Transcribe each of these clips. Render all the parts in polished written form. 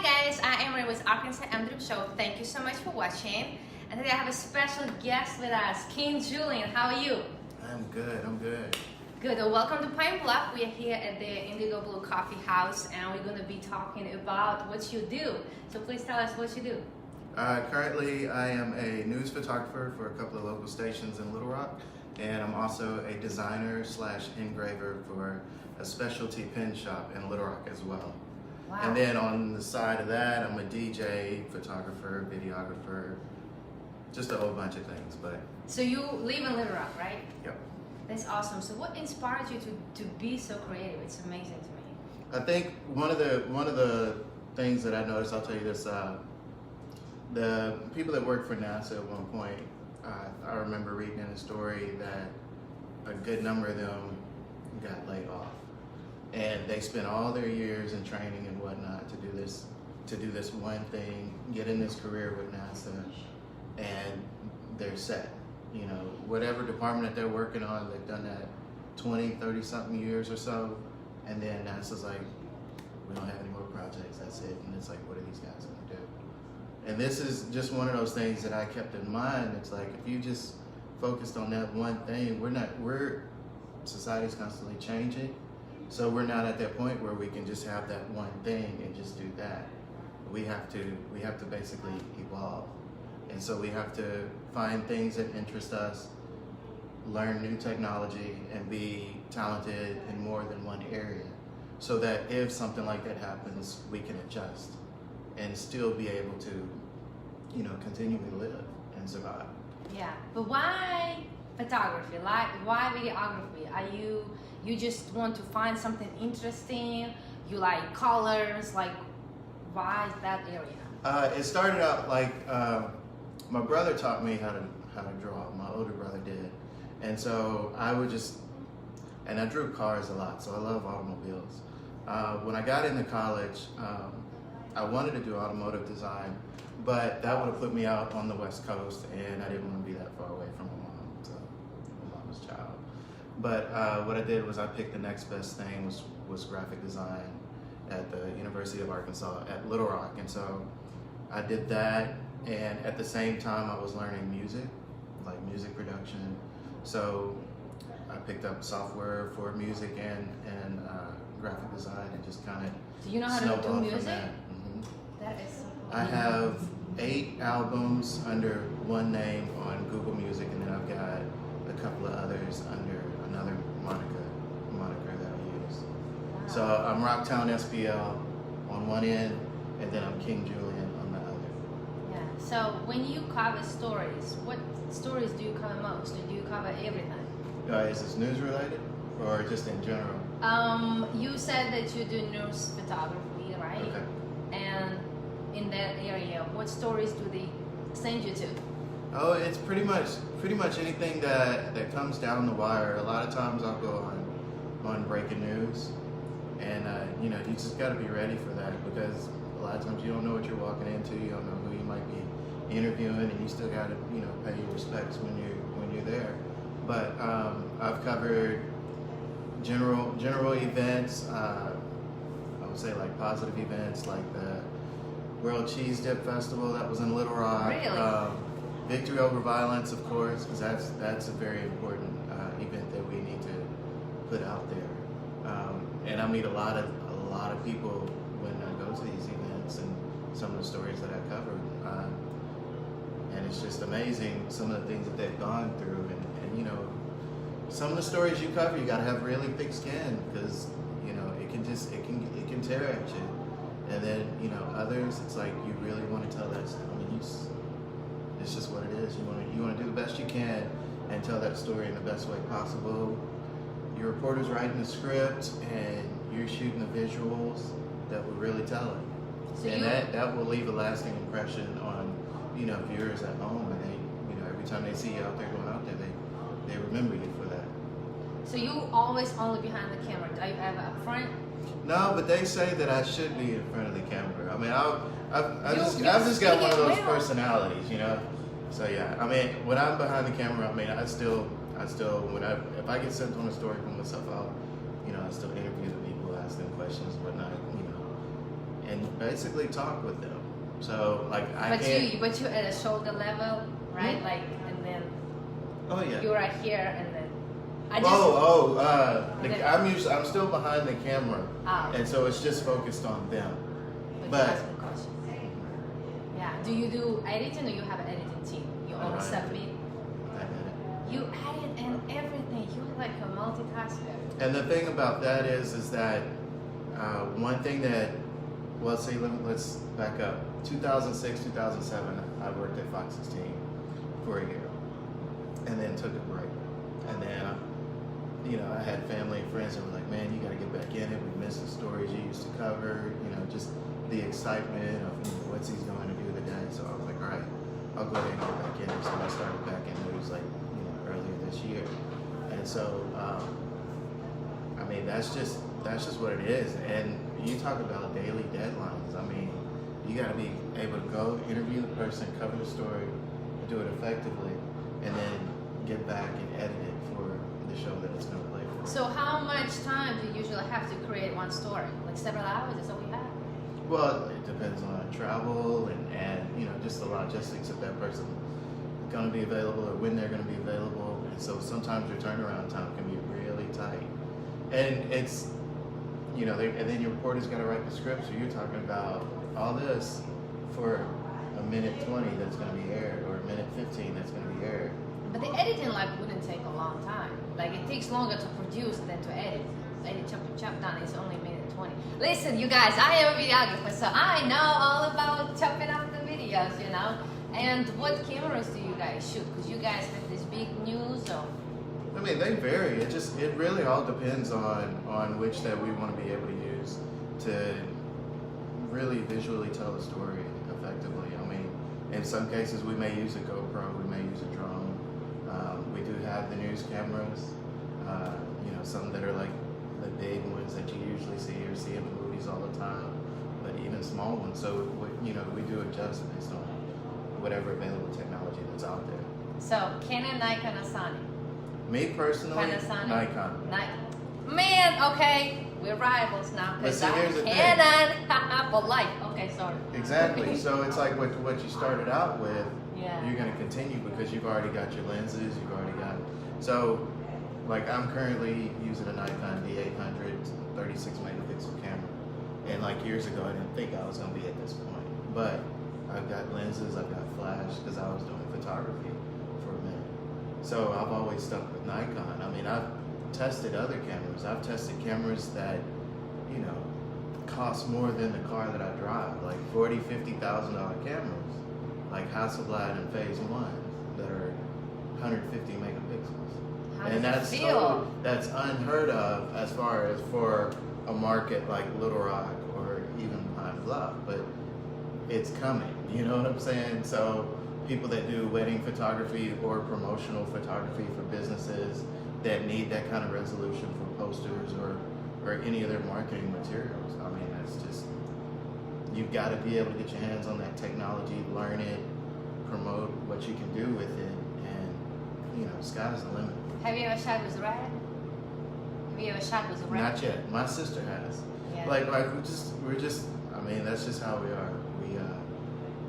Hi guys, I'm Emro with Arkansas Emro Show. Thank you so much for watching. And today I have a special guest with us, King Julian. How are you? I'm good. Good. Well, welcome to Pine Bluff. We are here at the Indigo Blue Coffeehouse and we're going to be talking about what you do. So please tell us what you do. Currently, I am a news photographer for a couple of local stations in Little Rock, and I'm also a designer / engraver for a specialty pen shop in Little Rock as well. Wow. And then on the side of that, I'm a DJ, photographer, videographer, just a whole bunch of things. But So you live in Little Rock, right? Yep. That's awesome. So what inspired you to be so creative? It's amazing to me. I think one of the things that I noticed, I'll tell you this, the people that work for NASA at one point, I remember reading in a story that a good number of them got laid off, and they spent all their years in training and whatnot to do this one thing, get in this career with NASA, and they're set. You know, whatever department that they're working on, they've done that 20, 30 something years or so, and then NASA's like, we don't have any more projects, that's it. And it's like, what are these guys gonna do? And this is just one of those things that I kept in mind. It's like, if you just focused on that one thing, society's constantly changing. So we're not at that point where we can just have that one thing and just do that. We have to basically evolve. And so we have to find things that interest us, learn new technology, and be talented in more than one area, so that if something like that happens, we can adjust and still be able to, you know, continually live and survive. Yeah, but why photography? Like, why videography? Are you just want to find something interesting? You like colors? Like, why that area? It started out like my brother taught me how to draw. My older brother did, and so I drew cars a lot. So I love automobiles. When I got into college, I wanted to do automotive design, but that would have put me out on the West Coast, and I didn't want to be that far away from my mom, so my mom's child. But what I did was I picked the next best thing was graphic design at the University of Arkansas at Little Rock, and so I did that. And at the same time, I was learning music, like music production. So I picked up software for music and graphic design, and just kind of Do you know how to do music? That is so cool. I have 8 albums under one name on Google Music, and then I've got a couple of others under another moniker that I use. Wow. So I'm Rocktown SPL on one end, and then I'm King Julian on the other. Yeah. So when you cover stories, what stories do you cover most? Or do you cover everything? Is this news related or just in general? You said that you do news photography, right? Okay. And in that area, what stories do they send you to? Oh, it's pretty much anything that comes down the wire. A lot of times I'll go on breaking news, and you know, you just got to be ready for that, because a lot of times you don't know what you're walking into. You don't know who you might be interviewing, and you still got to, you know, pay your respects when you're there. But I've covered general events. I would say like positive events, like the World Cheese Dip Festival that was in Little Rock. Really? Victory over violence, of course, because that's a very important event that we need to put out there. And I meet a lot of people when I go to these events, and some of the stories that I covered. And it's just amazing some of the things that they've gone through, and you know, some of the stories you cover, you gotta have really thick skin, because you know it can tear at you. And then, you know, others, it's like you really want to tell that story. I mean, it's just what it is. You want to do the best you can and tell that story in the best way possible. Your reporter's writing the script, and you're shooting the visuals that will really tell it. So and that will leave a lasting impression on, you know, viewers at home, and they, you know, every time they see you out there going out there, they remember you for that. So you always only behind the camera? Are you ever up front? No, but they say that I should be in front of the camera. I mean, I've just got one of those personalities, you know. So yeah, I mean, when I'm behind the camera, I mean, I still, if I get sent on a story for myself, I still interview the people, ask them questions, whatnot, you know. And basically talk with them. So like But you at a shoulder level, right? Mm-hmm. Like, and then Oh yeah. you're right here, and then I'm still behind the camera, and so it's just focused on them. But yeah, do you do editing, or you have an editing team? You only submit. I edit. You edit and everything. You're like a multitasker. And the thing about that is that one thing that, well, see, let's back up. 2006, 2007, I worked at Fox 16 for a year, and then took a break. And then, I had family and friends that were like, man, you got to get back in it. We missed the stories you used to cover, just the excitement of what's he's going to do today. So I was like, all right, I'll go ahead and get back in it. So I started back in news earlier this year. And so, that's just what it is. And you talk about daily deadlines. You got to be able to go interview the person, cover the story, do it effectively, and then get back and edit it for the show that it's going to play for. So how much time do you usually have to create one story? Like several hours? Is that what we have? Well, it depends on travel and just the logistics of that person going to be available or when they're going to be available. And so sometimes your turnaround time can be really tight. And it's, and then your reporter's got to write the script. So you're talking about all this for a minute 20 that's going to be aired, or a minute 15 that's going to be aired. But the editing wouldn't take a long time. Like, it takes longer to produce than to edit. Edit, chop down, it's only a minute 20. Listen, you guys, I am a videographer, so I know all about chopping up the videos, And what cameras do you guys shoot? Because you guys have this big news, or... They vary. It really all depends on which that we want to be able to use to really visually tell the story effectively. In some cases we may use a GoPro, we may use a drone. We do have the news cameras, some that are like the big ones that you usually see or see in the movies all the time, but even small ones. So we do adjust based on whatever available technology that's out there. So Canon, Nikon, or Sony? Me personally, Panasonic? Nikon. Man, okay, we're rivals now. But see, here's the Canon for life. Okay, sorry. Exactly. So it's like what you started out with, yeah. You're going to continue because you've already got your lenses, you've already got. So, I'm currently using a Nikon D800 36 megapixel camera, and years ago I didn't think I was going to be at this point, but I've got lenses, I've got flash because I was doing photography for a minute. So I've always stuck with Nikon. I've tested other cameras. I've tested cameras that, cost more than the car that I drive, like $40,000, $50,000 cameras, like Hasselblad and Phase 1 that are 150 megapixels. How and does it feel? That's unheard of as far as for a market like Little Rock or even Pine Bluff, but it's coming, you know what I'm saying? So people that do wedding photography or promotional photography for businesses that need that kind of resolution for posters or any of their marketing materials. That's just, you've got to be able to get your hands on that technology, learn it, promote what you can do with it, and sky's the limit. Have you ever shot with red? Have you ever shot with red? Not yet. My sister has. Yeah. We're just that's just how we are.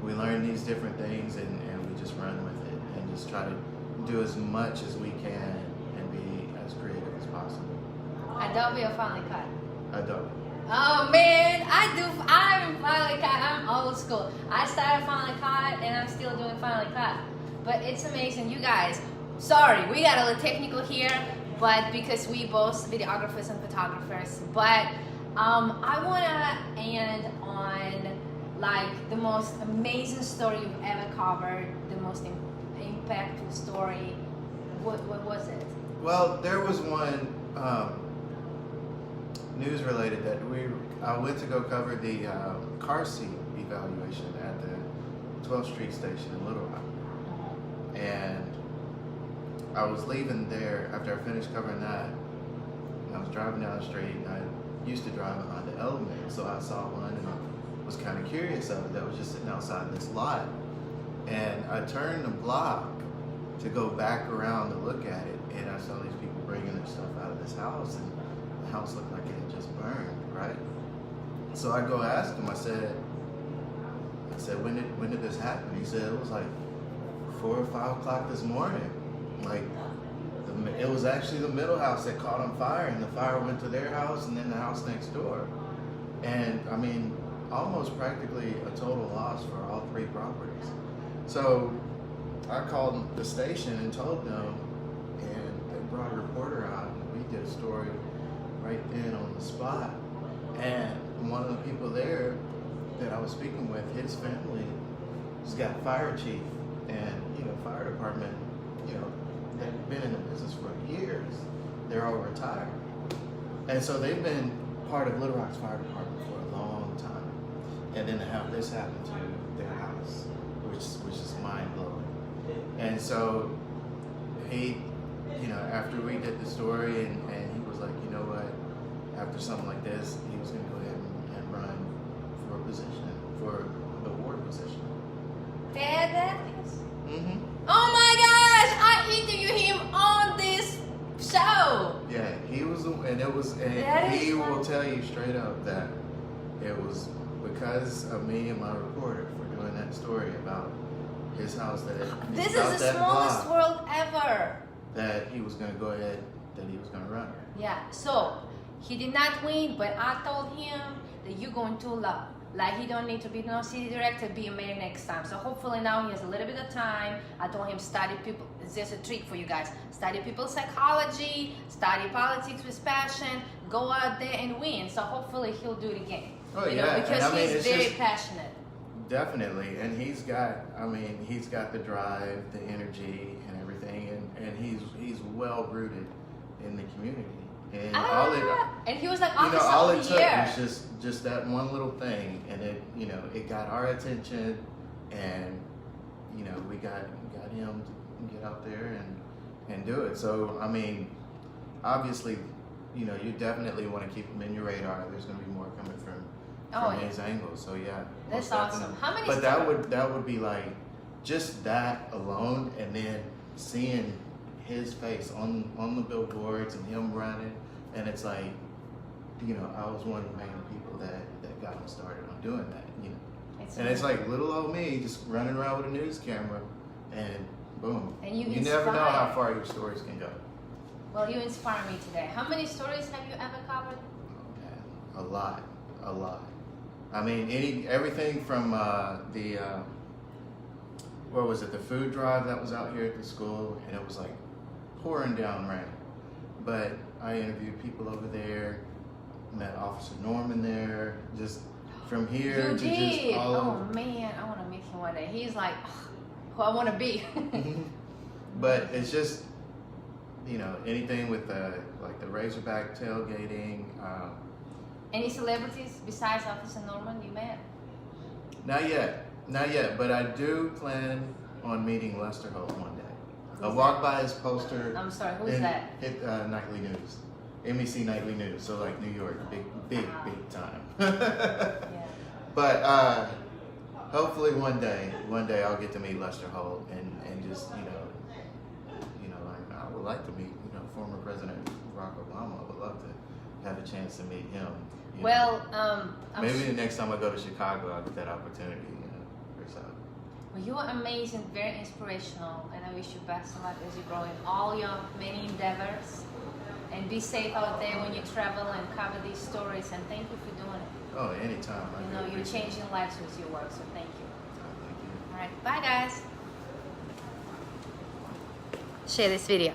We learn these different things and we just run with it and just try to do as much as we can and be as creative as possible. Adobe or Final Cut? Adobe. Oh man, I'm Final Cut. I'm old school. I started Final Cut and I'm still doing Final Cut. But it's amazing, you guys. Sorry, we got a little technical here, but because we both videographers and photographers. But I wanna end on the most amazing story you've ever covered, the most impactful story. What was it? Well, there was one news related that I went to go cover the car seat evaluation at the 12th Street station in Little Rock. And I was leaving there after I finished covering that. And I was driving down the street, and I used to drive behind the Element, so I saw one and I was kind of curious of it that was just sitting outside this lot. And I turned the block to go back around to look at it, and I saw these people bringing their stuff out of this house, and the house looked like it had just burned, right? So I go ask him. I said, when did this happen? He said it was like 4 or 5 o'clock this morning. Like it was actually the middle house that caught on fire, and the fire went to their house and then the house next door. And I mean, almost practically a total loss for all 3 properties. So I called the station and told them, and they brought a reporter out, and we did a story right then on the spot. And one of the people there that I was speaking with, his family has got fire chief and, fire department, they've been in the business for years. They're all retired. And so they've been part of Little Rock's fire department for a long time. And then to have this happen to their house, which is mind blowing. And so he, after we did the story and he was like, you know what, after something like this, he was gonna go ahead and run for a position, for the ward position. That is? Mm-hmm. Oh my gosh, I interviewed him on this show. Yeah, he was, he will tell you straight up that it was because of me and my reporter for doing that story about his house this is the smallest world ever. That he was going to go ahead, that he was going to run. Yeah, so he did not win, but I told him that you're going to love. Like, he don't need to be no city director, be a mayor next time. So hopefully now he has a little bit of time. I told him study people. It's just a trick for you guys. Study people's psychology, study politics with passion, go out there and win. So hopefully he'll do it again. Oh, yeah. Because he's very passionate. Definitely, and he's got the drive, the energy, and everything, and he's well rooted in the community. And and he was like, all it took year. was just that one little thing, and it got our attention, and we got him to get out there and do it. So I mean, obviously, you definitely want to keep him in your radar. There's going to be more coming from his angle. So yeah, that's awesome. How many? But that would be like just that alone, and then seeing his face on the billboards and him running, and it's like, I was one of the main people that got him started on doing that, it's like little old me just running around with a news camera, and boom. And you never know how far your stories can go. Well, you inspire me today. How many stories have you ever covered? Oh man, a lot. I mean, everything from what was it, the food drive that was out here at the school, and it was like pouring down rain. But I interviewed people over there, met Officer Norman there, just from here to just all over. Man, I want to meet him one day. He's like, who I want to be. But it's just, anything with the Razorback tailgating. Any celebrities besides Officer Norman you met? Not yet, but I do plan on meeting Lester Holt one day. I walked by his poster. I'm sorry, who's that? Nightly News. NBC Nightly News, so like New York, big time. Yeah. But hopefully one day I'll get to meet Lester Holt and just, I would like to meet, former President Barack Obama. I would love to have a chance to meet him. Well, maybe the next time I go to Chicago, I'll get that opportunity. Well, you are amazing, very inspirational, and I wish you best of luck as you grow in all your many endeavors. And be safe out there when you travel and cover these stories. And thank you for doing it. Oh, anytime. You're changing lives with your work, so thank you. Thank you. All right, bye guys. Share this video.